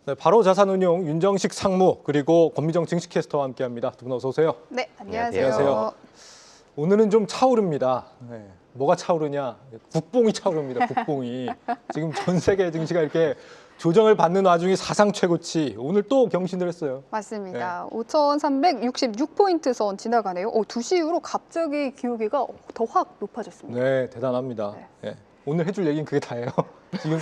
네, 바로 자산운용 윤정식 상무 그리고 권미정 증시캐스터와 함께합니다. 두 분 어서 오세요. 네, 안녕하세요. 안녕하세요. 오늘은 좀 차오릅니다. 네, 뭐가 차오르냐? 국뽕이 차오릅니다. 국뽕이. 지금 전 세계 증시가 이렇게 조정을 받는 와중에 사상 최고치. 오늘 또 경신을 했어요. 맞습니다. 5,366포인트 선 지나가네요. 2시 이후로 갑자기 기울기가 더 확 높아졌습니다. 네, 대단합니다. 네. 오늘 해줄 얘기는 그게 다예요. 지금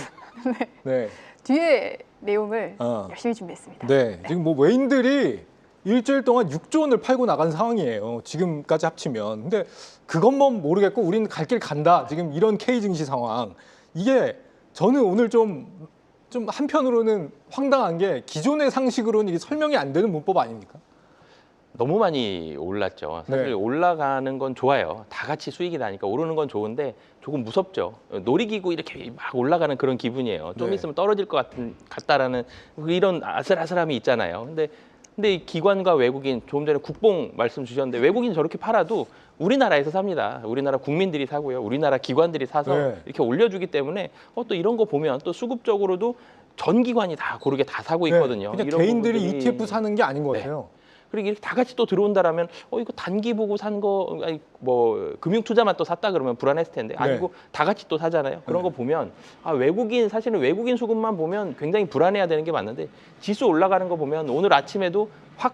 네. 뒤에 내용을 열심히 준비했습니다. 네, 지금 뭐 외인들이 일주일 동안 6조 원을 팔고 나간 상황이에요. 지금까지 합치면. 근데 그것만 모르겠고 우리는 갈 길 간다. 지금 이런 K 증시 상황. 이게 저는 오늘 좀 한편으로는 황당한 게 기존의 상식으로는 이게 설명이 안 되는 문법 아닙니까? 너무 많이 올랐죠. 사실 네. 올라가는 건 좋아요. 다 같이 수익이 나니까 오르는 건 좋은데 조금 무섭죠. 놀이기구 이렇게 막 올라가는 그런 기분이에요. 좀 네. 있으면 떨어질 것 같다라는 이런 아슬아슬함이 있잖아요. 근데 이 기관과 외국인, 조금 전에 국뽕 말씀 주셨는데 외국인 저렇게 팔아도 우리나라에서 삽니다. 우리나라 국민들이 사고요. 우리나라 기관들이 사서 네. 이렇게 올려주기 때문에 또 이런 거 보면 또 수급적으로도 전 기관이 다 고르게 다 사고 네, 있거든요. 그냥 이런 개인들이 부분들이- ETF 사는 게 아닌 것 네. 같아요. 그리고 이렇게 다 같이 또 들어온다라면 이거 단기 보고 산 거 아니 뭐 금융 투자만 또 샀다 그러면 불안했을 텐데 아니고 다 같이 또 사잖아요. 그런 거 보면 사실은 외국인 수급만 보면 굉장히 불안해야 되는 게 맞는데 지수 올라가는 거 보면 오늘 아침에도 확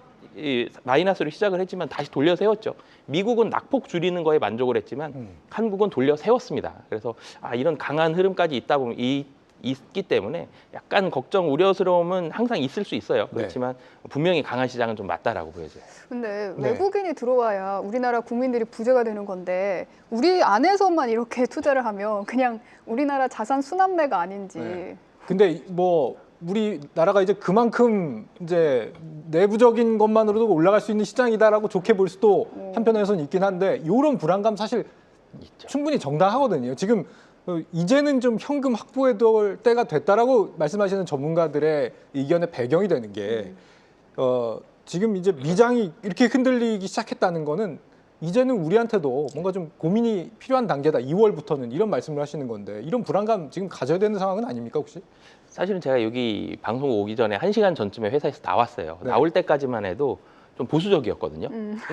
마이너스로 시작을 했지만 다시 돌려 세웠죠. 미국은 낙폭 줄이는 거에 만족을 했지만 한국은 돌려 세웠습니다. 그래서 이런 강한 흐름까지 있기 때문에 약간 걱정, 우려스러움은 항상 있을 수 있어요. 그렇지만 분명히 강한 시장은 좀 맞다라고 보여져요. 근데 네. 외국인이 들어와야 우리나라 국민들이 부자가 되는 건데 우리 안에서만 이렇게 투자를 하면 그냥 우리나라 자산 순환매가 아닌지. 네. 근데 뭐 우리나라가 이제 그만큼 이제 내부적인 것만으로도 올라갈 수 있는 시장이다라고 좋게 볼 수도 한편에서는 있긴 한데 이런 불안감 사실 있죠. 충분히 정당하거든요. 지금 이제는 좀 현금 확보해 둘 때가 됐다라고 말씀하시는 전문가들의 의견의 배경이 되는 게 지금 이제 미장이 이렇게 흔들리기 시작했다는 거는 이제는 우리한테도 뭔가 좀 고민이 필요한 단계다. 2월부터는 이런 말씀을 하시는 건데 이런 불안감 지금 가져야 되는 상황은 아닙니까 혹시? 사실은 제가 여기 방송 오기 전에 1시간 전쯤에 회사에서 나왔어요. 네. 나올 때까지만 해도 좀 보수적이었거든요.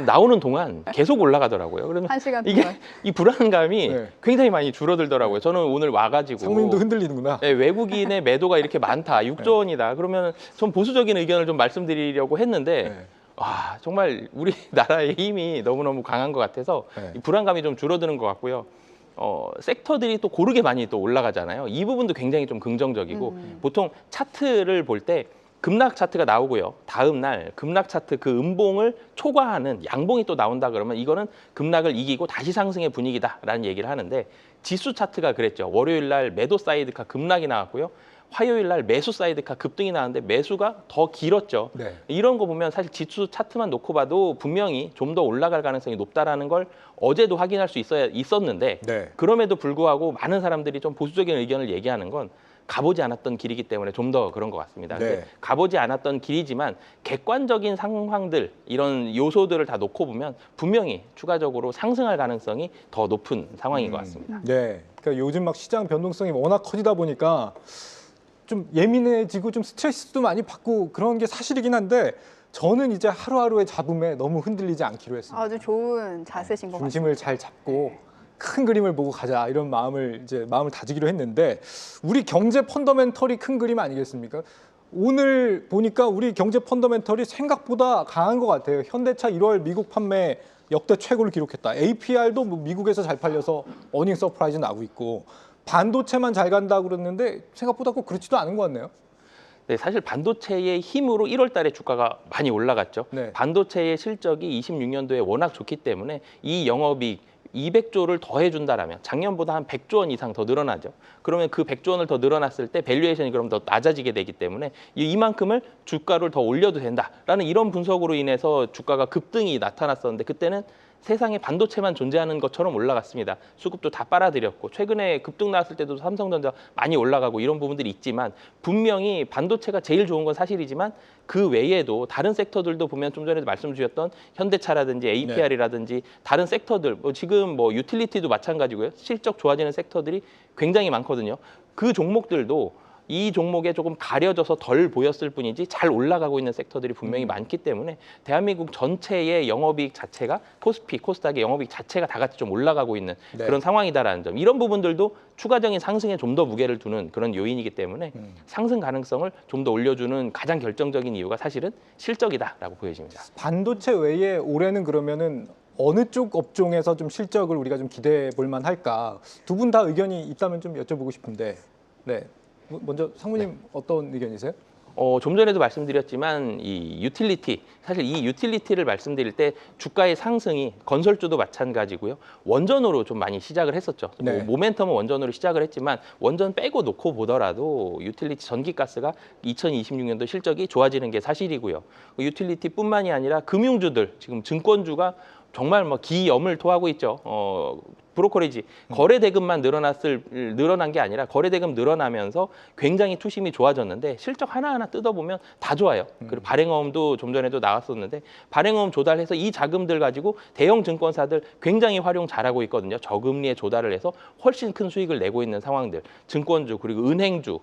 나오는 동안 계속 올라가더라고요. 그러면 1시간 이게 동안. 이 불안감이 네. 굉장히 많이 줄어들더라고요. 저는 오늘 와가지고 상무님도 흔들리는구나. 외국인의 매도가 이렇게 많다, 6조 원이다. 그러면 좀 보수적인 의견을 좀 말씀드리려고 했는데 네. 와 정말 우리나라의 힘이 너무너무 강한 것 같아서 네. 이 불안감이 좀 줄어드는 것 같고요. 섹터들이 또 고르게 많이 또 올라가잖아요. 이 부분도 굉장히 좀 긍정적이고 보통 차트를 볼 때 급락 차트가 나오고요. 다음 날 급락 차트 그 음봉을 초과하는 양봉이 또 나온다 그러면 이거는 급락을 이기고 다시 상승의 분위기다라는 얘기를 하는데 지수 차트가 그랬죠. 월요일 날 매도 사이드카 급락이 나왔고요. 화요일 날 매수 사이드카 급등이 나왔는데 매수가 더 길었죠. 네. 이런 거 보면 사실 지수 차트만 놓고 봐도 분명히 좀 더 올라갈 가능성이 높다라는 걸 어제도 확인할 수 있었는데 네. 그럼에도 불구하고 많은 사람들이 좀 보수적인 의견을 얘기하는 건 가보지 않았던 길이기 때문에 좀 더 그런 것 같습니다. 네. 근데 가보지 않았던 길이지만 객관적인 상황들 이런 요소들을 다 놓고 보면 분명히 추가적으로 상승할 가능성이 더 높은 상황인 것 같습니다. 네. 그러니까 요즘 막 시장 변동성이 워낙 커지다 보니까 좀 예민해지고 좀 스트레스도 많이 받고 그런 게 사실이긴 한데 저는 이제 하루하루의 잡음에 너무 흔들리지 않기로 했습니다. 아주 좋은 자세신 것 같습니다. 중심을 잘 잡고 큰 그림을 보고 가자 이런 마음을 다지기로 했는데 우리 경제 펀더멘털이 큰 그림 아니겠습니까? 오늘 보니까 우리 경제 펀더멘털이 생각보다 강한 것 같아요. 현대차 1월 미국 판매 역대 최고를 기록했다. APR도 뭐 미국에서 잘 팔려서 어닝 서프라이즈 나고 있고 반도체만 잘 간다고 그랬는데 생각보다 꼭 그렇지도 않은 것 같네요. 네, 사실 반도체의 힘으로 1월 달에 주가가 많이 올라갔죠. 네. 반도체의 실적이 26년도에 워낙 좋기 때문에 이 영업이익 200조를 더 해준다라면 작년보다 한 100조 원 이상 더 늘어나죠. 그러면 그 100조 원을 더 늘어났을 때 밸류에이션이 그럼 더 낮아지게 되기 때문에 이만큼을 주가를 더 올려도 된다라는 이런 분석으로 인해서 주가가 급등이 나타났었는데 그때는 세상에 반도체만 존재하는 것처럼 올라갔습니다. 수급도 다 빨아들였고 최근에 급등 나왔을 때도 삼성전자 많이 올라가고 이런 부분들이 있지만 분명히 반도체가 제일 좋은 건 사실이지만 그 외에도 다른 섹터들도 보면 좀 전에도 말씀 주셨던 현대차라든지 APR이라든지 다른 섹터들 지금 뭐 유틸리티도 마찬가지고요. 실적 좋아지는 섹터들이 굉장히 많거든요. 그 종목들도 이 종목에 조금 가려져서 덜 보였을 뿐이지 잘 올라가고 있는 섹터들이 분명히 많기 때문에 대한민국 전체의 영업이익 자체가 코스피, 코스닥의 영업이익 자체가 다 같이 좀 올라가고 있는 네. 그런 상황이다라는 점. 이런 부분들도 추가적인 상승에 좀 더 무게를 두는 그런 요인이기 때문에 상승 가능성을 좀 더 올려주는 가장 결정적인 이유가 사실은 실적이다라고 보여집니다. 반도체 외에 올해는 그러면은 어느 쪽 업종에서 좀 실적을 우리가 좀 기대해 볼 만할까? 두 분 다 의견이 있다면 좀 여쭤보고 싶은데, 네. 먼저 상무님 어떤 의견이세요? 좀 전에도 말씀드렸지만 이 유틸리티, 사실 이 유틸리티를 말씀드릴 때 주가의 상승이 건설주도 마찬가지고요. 원전으로 좀 많이 시작을 했었죠. 네. 모멘텀은 원전으로 시작을 했지만 원전 빼고 놓고 보더라도 유틸리티 전기가스가 2026년도 실적이 좋아지는 게 사실이고요. 유틸리티뿐만이 아니라 금융주들, 지금 증권주가 정말 뭐 기염을 토하고 있죠. 브로커리지 거래 대금만 늘어난 게 아니라 거래 대금 늘어나면서 굉장히 투심이 좋아졌는데 실적 하나하나 뜯어보면 다 좋아요. 그리고 발행어음도 좀 전에도 나왔었는데 발행어음 조달해서 이 자금들 가지고 대형 증권사들 굉장히 활용 잘하고 있거든요. 저금리에 조달을 해서 훨씬 큰 수익을 내고 있는 상황들, 증권주 그리고 은행주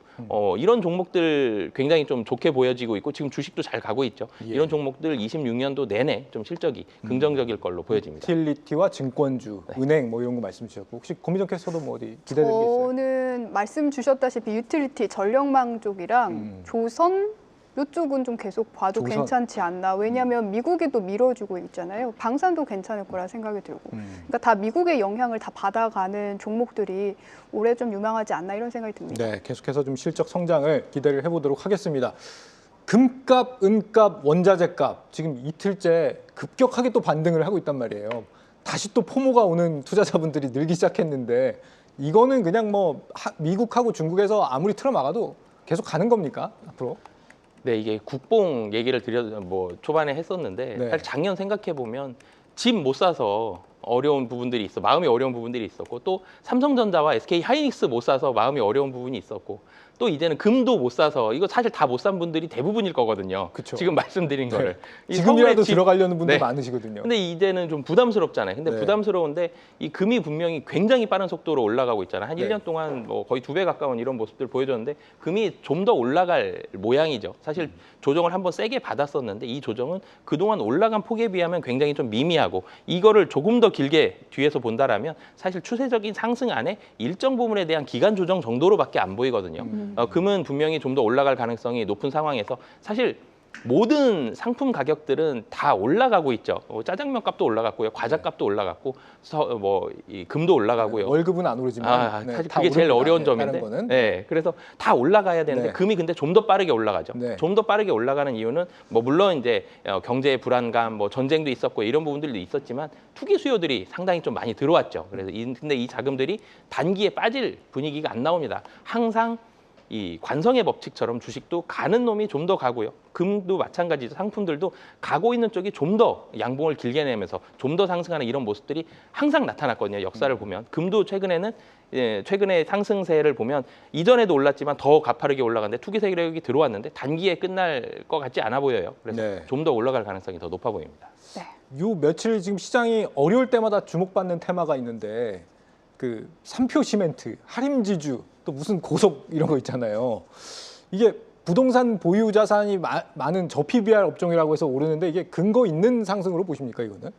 이런 종목들 굉장히 좀 좋게 보여지고 있고 지금 주식도 잘 가고 있죠. 예. 이런 종목들 26년도 내내 좀 실적이 긍정적일 걸로 보여집니다. 유틸리티와 증권주, 은행 뭐 이런 거 말씀 주셨고 혹시 고민정 캐스터도 뭐 어디 기대되는 게 있어요? 저는 말씀 주셨다시피 유틸리티, 전력망 쪽이랑 조선 이쪽은 좀 계속 봐도 조선. 괜찮지 않나. 왜냐하면 미국이 또 밀어주고 있잖아요. 방산도 괜찮을 거라 생각이 들고. 그러니까 다 미국의 영향을 다 받아가는 종목들이 올해 좀 유망하지 않나 이런 생각이 듭니다. 네, 계속해서 좀 실적 성장을 기대를 해보도록 하겠습니다. 금값, 은값, 원자재값 지금 이틀째 급격하게 또 반등을 하고 있단 말이에요. 다시 또 포모가 오는 투자자분들이 늘기 시작했는데 이거는 그냥 뭐 미국하고 중국에서 아무리 틀어막아도 계속 가는 겁니까 앞으로? 네, 이게 국뽕 얘기를 뭐 초반에 했었는데 네. 사실 작년 생각해 보면 집 못 사서 어려운 부분들이 있어 마음이 어려운 부분들이 있었고 또 삼성전자와 SK 하이닉스 못 사서 마음이 어려운 부분이 있었고 또 이제는 금도 못 사서 이거 사실 다 못 산 분들이 대부분일 거거든요. 그쵸. 지금 말씀드린 네. 거를 이 지금이라도 서울의 집- 들어가려는 분들 네. 많으시거든요. 근데 이제는 좀 부담스럽잖아요. 근데 네. 부담스러운데 이 금이 분명히 굉장히 빠른 속도로 올라가고 있잖아요. 한 네. 1년 동안 뭐 거의 2배 가까운 이런 모습들 보여줬는데 금이 좀 더 올라갈 모양이죠. 사실 조정을 한번 세게 받았었는데 이 조정은 그동안 올라간 폭에 비하면 굉장히 좀 미미하고 이거를 조금 더 길게 뒤에서 본다라면 사실 추세적인 상승 안에 일정 부분에 대한 기간 조정 정도로밖에 안 보이거든요. 금은 분명히 좀 더 올라갈 가능성이 높은 상황에서 사실 모든 상품 가격들은 다 올라가고 있죠. 짜장면 값도 올라갔고요, 과자 값도 올라갔고, 이 금도 올라가고요. 월급은 안 오르지만 네, 사실 다 그게 제일 오릅니다. 어려운 네, 점인데, 다른 거는. 네, 그래서 다 올라가야 되는데 네. 금이 근데 좀 더 빠르게 올라가죠. 네. 좀 더 빠르게 올라가는 이유는 뭐 물론 이제 경제의 불안감, 뭐 전쟁도 있었고 이런 부분들도 있었지만 투기 수요들이 상당히 좀 많이 들어왔죠. 그래서 근데 이 자금들이 단기에 빠질 분위기가 안 나옵니다. 항상 이 관성의 법칙처럼 주식도 가는 놈이 좀 더 가고요. 금도 마찬가지죠. 상품들도 가고 있는 쪽이 좀 더 양봉을 길게 내면서 좀 더 상승하는 이런 모습들이 항상 나타났거든요. 역사를 보면. 금도 최근에 상승세를 보면 이전에도 올랐지만 더 가파르게 올라갔는데 투기 세력이 들어왔는데 단기에 끝날 것 같지 않아 보여요. 그래서 네. 좀 더 올라갈 가능성이 더 높아 보입니다. 네. 요 며칠 지금 시장이 어려울 때마다 주목받는 테마가 있는데 그 삼표 시멘트, 하림지주 또 무슨 고속 이런 거 있잖아요. 이게 부동산 보유 자산이 많은 저PBR 업종이라고 해서 오르는데 이게 근거 있는 상승으로 보십니까 이거는?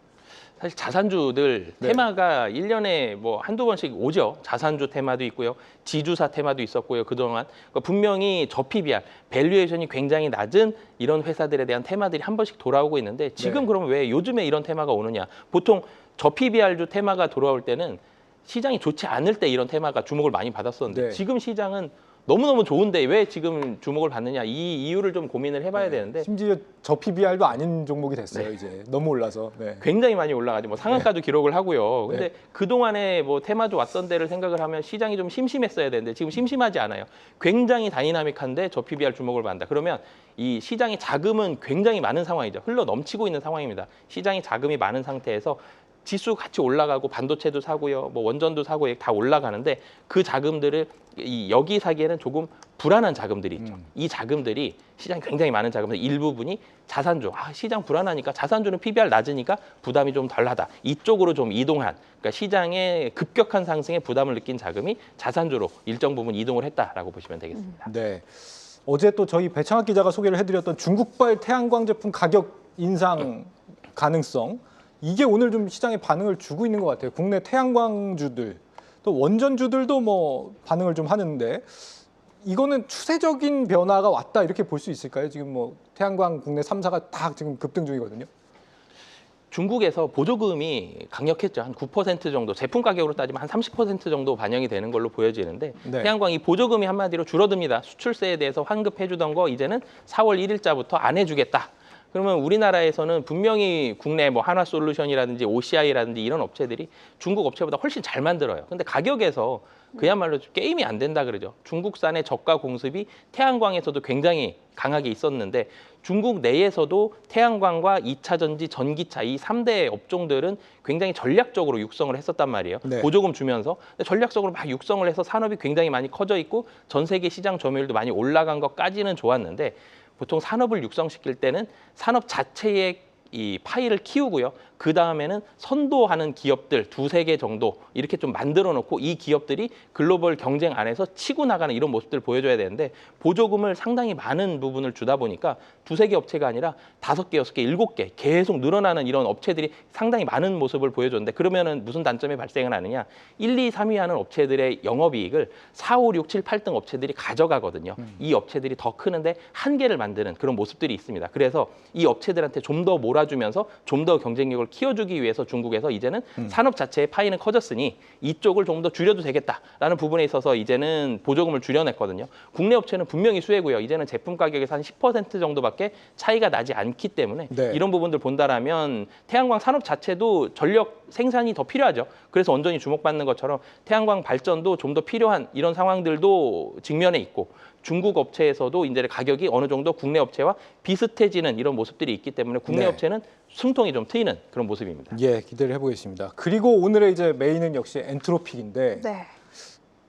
사실 자산주들 네. 테마가 1년에 뭐 한두 번씩 오죠. 자산주 테마도 있고요. 지주사 테마도 있었고요. 그동안 그러니까 분명히 저PBR, 밸류에이션이 굉장히 낮은 이런 회사들에 대한 테마들이 한 번씩 돌아오고 있는데 지금 네. 그러면 왜 요즘에 이런 테마가 오느냐. 보통 저PBR주 테마가 돌아올 때는 시장이 좋지 않을 때 이런 테마가 주목을 많이 받았었는데 네. 지금 시장은 너무너무 좋은데 왜 지금 주목을 받느냐. 이 이유를 좀 고민을 해봐야 되는데 심지어 저PBR도 아닌 종목이 됐어요. 네. 이제 너무 올라서. 네. 굉장히 많이 올라가죠. 뭐 상한가도 기록을 하고요. 근데 네. 그동안에 뭐 테마주 왔던 데를 생각을 하면 시장이 좀 심심했어야 되는데 지금 심심하지 않아요. 굉장히 다이나믹한데 저 PBR 주목을 받는다. 그러면 이 시장의 자금은 굉장히 많은 상황이죠. 흘러 넘치고 있는 상황입니다. 시장의 자금이 많은 상태에서 지수 같이 올라가고 반도체도 사고요, 뭐 원전도 사고 다 올라가는데 그 자금들을 여기 사기에는 조금 불안한 자금들이 있죠. 이 자금들이 시장에 굉장히 많은 자금들 일부분이 자산주, 시장 불안하니까 자산주는 PBR 낮으니까 부담이 좀 덜하다. 이쪽으로 좀 이동한, 그러니까 시장의 급격한 상승에 부담을 느낀 자금이 자산주로 일정 부분 이동을 했다라고 보시면 되겠습니다. 네. 어제 또 저희 배창학 기자가 소개를 해드렸던 중국발 태양광 제품 가격 인상 가능성, 이게 오늘 좀 시장에 반응을 주고 있는 것 같아요. 국내 태양광주들, 또 원전주들도 뭐 반응을 좀 하는데, 이거는 추세적인 변화가 왔다 이렇게 볼 수 있을까요? 지금 뭐 태양광 국내 3사가 다 지금 급등 중이거든요. 중국에서 보조금이 강력했죠. 한 9% 정도, 제품 가격으로 따지면 한 30% 정도 반영이 되는 걸로 보여지는데 네. 태양광이 보조금이 한마디로 줄어듭니다. 수출세에 대해서 환급해주던 거 이제는 4월 1일자부터 안 해주겠다. 그러면 우리나라에서는 분명히 국내 뭐 한화솔루션이라든지 OCI라든지 이런 업체들이 중국 업체보다 훨씬 잘 만들어요. 근데 가격에서 그야말로 게임이 안 된다 그러죠. 중국산의 저가 공습이 태양광에서도 굉장히 강하게 있었는데 중국 내에서도 태양광과 2차 전지, 전기차 이 3대 업종들은 굉장히 전략적으로 육성을 했었단 말이에요. 네. 보조금 주면서 근데 전략적으로 막 육성을 해서 산업이 굉장히 많이 커져 있고 전 세계 시장 점유율도 많이 올라간 것까지는 좋았는데 보통 산업을 육성시킬 때는 산업 자체의 이 파이를 키우고요. 그 다음에는 선도하는 기업들 2-3개 정도 이렇게 좀 만들어 놓고 이 기업들이 글로벌 경쟁 안에서 치고 나가는 이런 모습들을 보여줘야 되는데 보조금을 상당히 많은 부분을 주다 보니까 2-3개 업체가 아니라 5개, 6개, 7개 계속 늘어나는 이런 업체들이 상당히 많은 모습을 보여줬는데 그러면은 무슨 단점이 발생을 하느냐? 1, 2, 3위 하는 업체들의 영업이익을 4, 5, 6, 7, 8등 업체들이 가져가거든요. 이 업체들이 더 크는데 한계를 만드는 그런 모습들이 있습니다. 그래서 이 업체들한테 좀 더 몰아주면서 좀 더 경쟁력을 키워주기 위해서 중국에서 이제는 산업 자체의 파이는 커졌으니 이쪽을 좀 더 줄여도 되겠다라는 부분에 있어서 이제는 보조금을 줄여냈거든요. 국내 업체는 분명히 수혜고요. 이제는 제품 가격에서 한 10% 정도밖에 차이가 나지 않기 때문에 네. 이런 부분들 본다라면 태양광 산업 자체도 전력 생산이 더 필요하죠. 그래서 온전히 주목받는 것처럼 태양광 발전도 좀 더 필요한 이런 상황들도 직면해 있고 중국 업체에서도 이제 가격이 어느 정도 국내 업체와 비슷해지는 이런 모습들이 있기 때문에 국내 네. 업체는 숨통이 좀 트이는 그런 모습입니다. 예, 기대를 해보겠습니다. 그리고 오늘의 이제 메인은 역시 엔트로픽인데 네.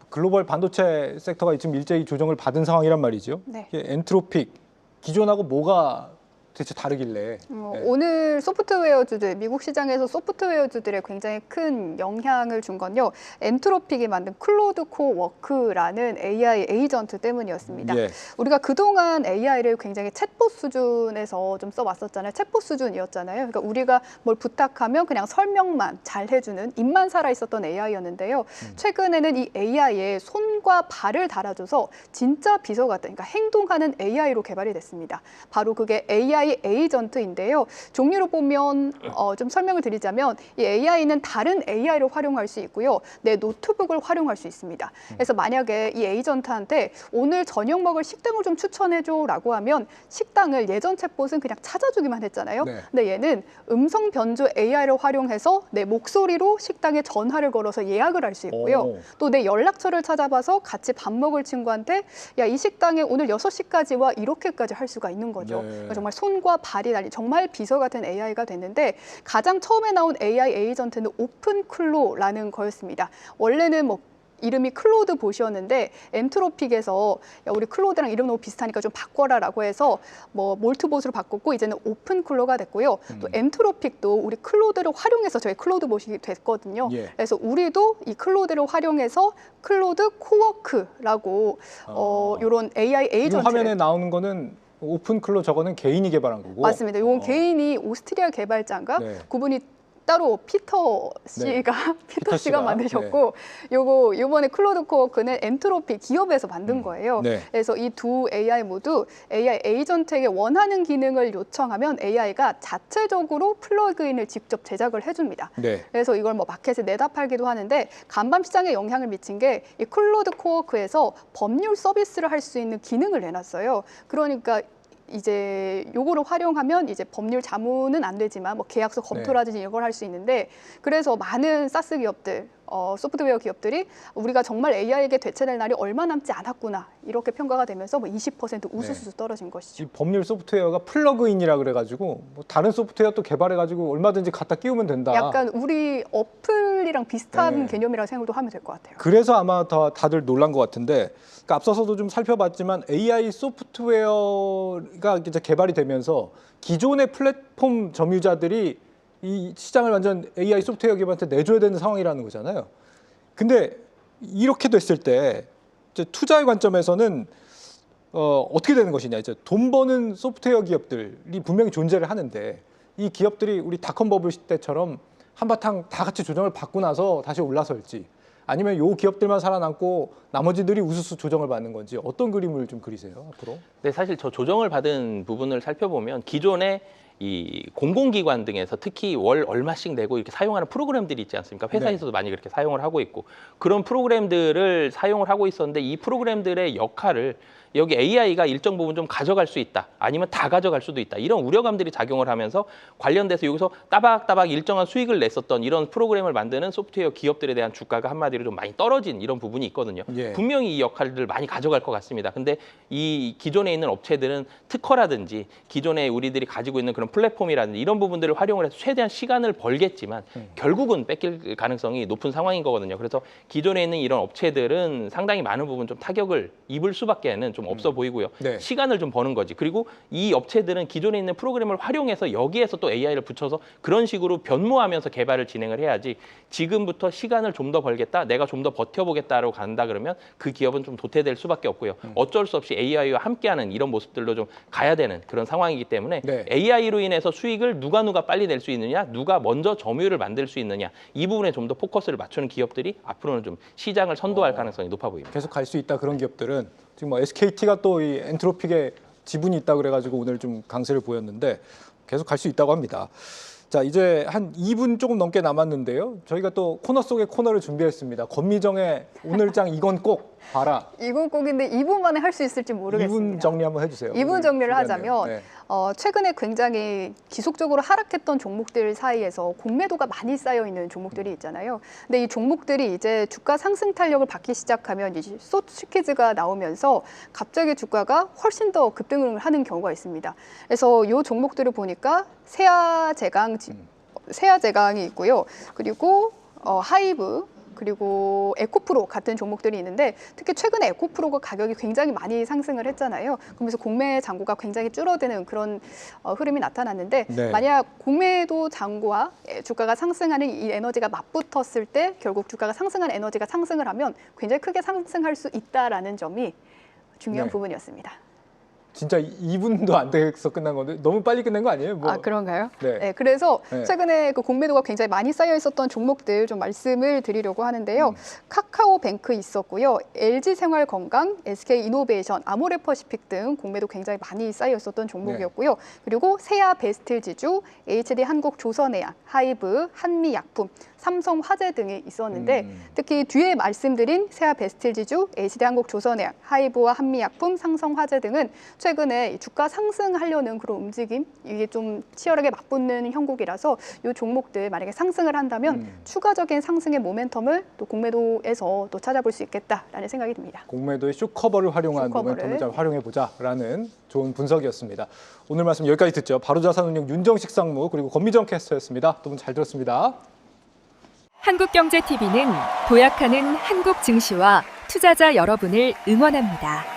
글로벌 반도체 섹터가 지금 일제히 조정을 받은 상황이란 말이죠. 네. 이게 엔트로픽 기존하고 뭐가 대체 다르길래? 네. 오늘 소프트웨어주들, 미국 시장에서 소프트웨어주들에 굉장히 큰 영향을 준 건요. 엔트로픽이 만든 클로드 코어 워크라는 AI 에이전트 때문이었습니다. 예. 우리가 그동안 AI를 굉장히 챗봇 수준에서 좀 써왔었잖아요. 챗봇 수준이었잖아요. 그러니까 우리가 뭘 부탁하면 그냥 설명만 잘 해주는 입만 살아있었던 AI였는데요. 최근에는 이 AI에 손과 발을 달아줘서 진짜 비서 같은, 그러니까 행동하는 AI로 개발이 됐습니다. 바로 그게 AI 에이전트인데요. 종류로 보면 좀 설명을 드리자면 이 AI는 다른 AI를 활용할 수 있고요. 내 노트북을 활용할 수 있습니다. 그래서 만약에 이 에이전트한테 오늘 저녁 먹을 식당을 좀 추천해줘라고 하면 식당을 예전 챗봇은 그냥 찾아주기만 했잖아요. 네. 근데 얘는 음성 변조 AI를 활용해서 내 목소리로 식당에 전화를 걸어서 예약을 할 수 있고요. 오. 또 내 연락처를 찾아봐서 같이 밥 먹을 친구한테 야, 이 식당에 오늘 6시까지 와 이렇게까지 할 수가 있는 거죠. 네. 그러니까 정말 손과 발이 달린 정말 비서 같은 AI가 됐는데 가장 처음에 나온 AI 에이전트는 오픈클로라는 거였습니다. 원래는 뭐 이름이 클로드 봇이었는데 엔트로픽에서 야, 우리 클로드랑 이름 너무 비슷하니까 좀 바꿔라라고 해서 뭐 몰트봇으로 바꿨고 이제는 오픈클로가 됐고요. 또 엔트로픽도 우리 클로드를 활용해서 저희 클로드 봇이 됐거든요. 예. 그래서 우리도 이 클로드를 활용해서 클로드 코워크라고 이런 AI 이 에이전트를 화면에 나오는 거는 오픈클로 저거는 개인이 개발한 거고. 맞습니다. 이건 개인이 오스트리아 개발자인가 네. 그분이 따로 피터 씨가 피터 씨가 만드셨고 요거 이번에 클로드 코워크는 엔트로피 기업에서 만든 거예요. 네. 그래서 이 두 AI 모두 AI 에이전트에게 원하는 기능을 요청하면 AI가 자체적으로 플러그인을 직접 제작을 해줍니다. 네. 그래서 이걸 뭐 마켓에 내다 팔기도 하는데 간밤 시장에 영향을 미친 게 이 클로드 코워크에서 법률 서비스를 할 수 있는 기능을 내놨어요. 그러니까 이제 요거를 활용하면 이제 법률 자문은 안 되지만 뭐 계약서 검토라든지 이걸 할 수 있는데 그래서 많은 사스 기업들 소프트웨어 기업들이 우리가 정말 AI에게 대체될 날이 얼마 남지 않았구나 이렇게 평가가 되면서 뭐 20% 우수수 떨어진 것이죠. 이 법률 소프트웨어가 플러그인이라 그래가지고 뭐 다른 소프트웨어 또 개발해가지고 얼마든지 갖다 끼우면 된다. 약간 우리 어플이랑 비슷한 네. 개념이라고 생각도 하면 될 것 같아요. 그래서 아마 더 다들 놀란 것 같은데, 그러니까 앞서서도 좀 살펴봤지만 AI 소프트웨어가 이제 개발이 되면서 기존의 플랫폼 점유자들이 이 시장을 완전 AI 소프트웨어 기업한테 내줘야 되는 상황이라는 거잖아요. 근데 이렇게 됐을 때 이제 투자의 관점에서는 어떻게 되는 것이냐, 이제 돈 버는 소프트웨어 기업들이 분명히 존재를 하는데 이 기업들이 우리 닷컴 버블 때처럼 한바탕 다 같이 조정을 받고 나서 다시 올라설지, 아니면 요 기업들만 살아남고 나머지들이 우수수 조정을 받는 건지, 어떤 그림을 좀 그리세요 앞으로? 네, 사실 저 조정을 받은 부분을 살펴보면 기존에 이 공공기관 등에서 특히 월 얼마씩 내고 이렇게 사용하는 프로그램들이 있지 않습니까? 회사에서도 많이 그렇게 사용을 하고 있고, 그런 프로그램들을 사용을 하고 있었는데 이 프로그램들의 역할을 여기 AI가 일정 부분 좀 가져갈 수 있다, 아니면 다 가져갈 수도 있다, 이런 우려감들이 작용을 하면서 관련돼서 여기서 따박따박 일정한 수익을 냈었던 이런 프로그램을 만드는 소프트웨어 기업들에 대한 주가가 한마디로 좀 많이 떨어진 이런 부분이 있거든요. 예. 분명히 이 역할들을 많이 가져갈 것 같습니다. 근데 이 기존에 있는 업체들은 특허라든지 기존에 우리들이 가지고 있는 그런 플랫폼이라든지 이런 부분들을 활용을 해서 최대한 시간을 벌겠지만 결국은 뺏길 가능성이 높은 상황인 거거든요. 그래서 기존에 있는 이런 업체들은 상당히 많은 부분 좀 타격을 입을 수밖에는 좀 없어 보이고요. 네. 시간을 좀 버는 거지. 그리고 이 업체들은 기존에 있는 프로그램을 활용해서 여기에서 또 AI를 붙여서 그런 식으로 변모하면서 개발을 진행을 해야지, 지금부터 시간을 좀 더 벌겠다, 내가 좀 더 버텨보겠다라고 간다 그러면 그 기업은 좀 도태될 수밖에 없고요. 어쩔 수 없이 AI와 함께하는 이런 모습들로 좀 가야 되는 그런 상황이기 때문에 네. AI로 인해서 수익을 누가 빨리 낼 수 있느냐, 누가 먼저 점유율을 만들 수 있느냐, 이 부분에 좀 더 포커스를 맞추는 기업들이 앞으로는 좀 시장을 선도할 가능성이 높아 보입니다. 계속 갈 수 있다, 그런 기업들은. 지금 뭐 SKT가 또 이 엔트로픽에 지분이 있다 그래가지고 오늘 좀 강세를 보였는데 계속 갈 수 있다고 합니다. 자, 이제 한 2분 조금 넘게 남았는데요. 저희가 또 코너 속의 코너를 준비했습니다. 권미정의 오늘장 이건 꼭 봐라. 이건 꼭인데 2분 만에 할 수 있을지 모르겠습니다. 2분 정리 한번 해주세요. 2분 정리를 하자면 네. 최근에 굉장히 지속적으로 하락했던 종목들 사이에서 공매도가 많이 쌓여 있는 종목들이 있잖아요. 근데 이 종목들이 이제 주가 상승 탄력을 받기 시작하면 이제 숏스퀴즈가 나오면서 갑자기 주가가 훨씬 더 급등을 하는 경우가 있습니다. 그래서 이 종목들을 보니까 세아제강이 있고요. 그리고 하이브, 그리고 에코프로 같은 종목들이 있는데, 특히 최근에 에코프로가 가격이 굉장히 많이 상승을 했잖아요. 그러면서 공매 잔고가 굉장히 줄어드는 그런 흐름이 나타났는데, 네. 만약 공매도 잔고와 주가가 상승하는 이 에너지가 맞붙었을 때 결국 주가가 상승한 에너지가 상승을 하면 굉장히 크게 상승할 수 있다라는 점이 중요한 네. 부분이었습니다. 진짜 2분도 안 돼서 끝난 건데 너무 빨리 끝낸 거 아니에요? 뭐. 아, 그런가요? 네. 네, 그래서 네. 최근에 그 공매도가 굉장히 많이 쌓여 있었던 종목들 좀 말씀을 드리려고 하는데요. 카카오뱅크 있었고요. LG생활건강, SK이노베이션, 아모레퍼시픽 등 공매도 굉장히 많이 쌓여 있었던 종목이었고요. 그리고 세아베스틀지주, HD한국조선해양, 하이브, 한미약품, 삼성화재 등이 있었는데, 특히 뒤에 말씀드린 세아베스틀지주, HD한국조선해양, 하이브와 한미약품, 삼성화재 등은 최근에 이 주가 상승하려는 그런 움직임, 이게 좀 치열하게 맞붙는 형국이라서 이 종목들 만약에 상승을 한다면 추가적인 상승의 모멘텀을 또 공매도에서 또 찾아볼 수 있겠다라는 생각이 듭니다. 공매도의 쇼커버를 활용한 쇼커버를. 모멘텀을 잘 활용해보자라는 좋은 분석이었습니다. 오늘 말씀 여기까지 듣죠. 바로자산운용 윤정식 상무, 그리고 권미정 캐스터였습니다. 두 분 잘 들었습니다. 한국경제TV는 도약하는 한국 증시와 투자자 여러분을 응원합니다.